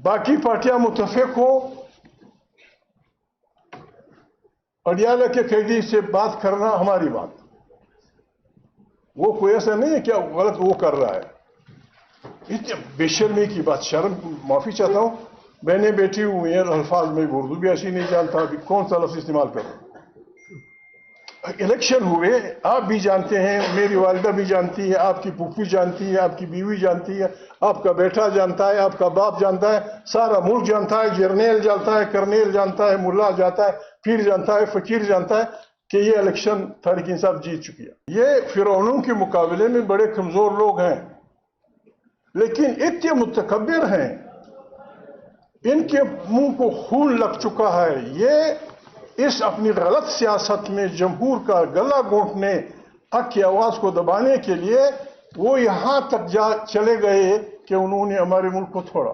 बाकी पार्टियां मुतफिक हो, अडियाला के कैदी से बात करना हमारी बात, वो कोई ऐसा नहीं है क्या गलत वो कर रहा है। इतने बेशर्मी की बात, शर्म, माफी चाहता हूं, बहनें बैठी हुई हैं, अल्फाज में उर्दू भी ऐसी नहीं जानता, अभी कौन सा लफ्ज इस्तेमाल करूं। इलेक्शन हुए, आप भी जानते हैं, मेरी वालिदा भी जानती है, आपकी पुप्पी जानती है, आपकी बीवी जानती है, आपका बेटा जानता है, आपका बाप जानता है, सारा मुल्क जानता है, जर्नेल जानता है, कर्नेल जानता है, मुल्ला जानता है, पीर जानता है, फकीर जानता है कि ये इलेक्शन तहरीक इंसाफ जीत चुकी है। ये फिरौनों के मुकाबले में बड़े कमजोर लोग हैं, लेकिन इतने मुतकब्बिर हैं, इनके मुंह को खून लग चुका है। ये इस अपनी गलत सियासत में जमहूर का गला घोंटने, हक की आवाज को दबाने के लिए वो यहां तक चले गए कि उन्होंने हमारे मुल्क को तोड़ा।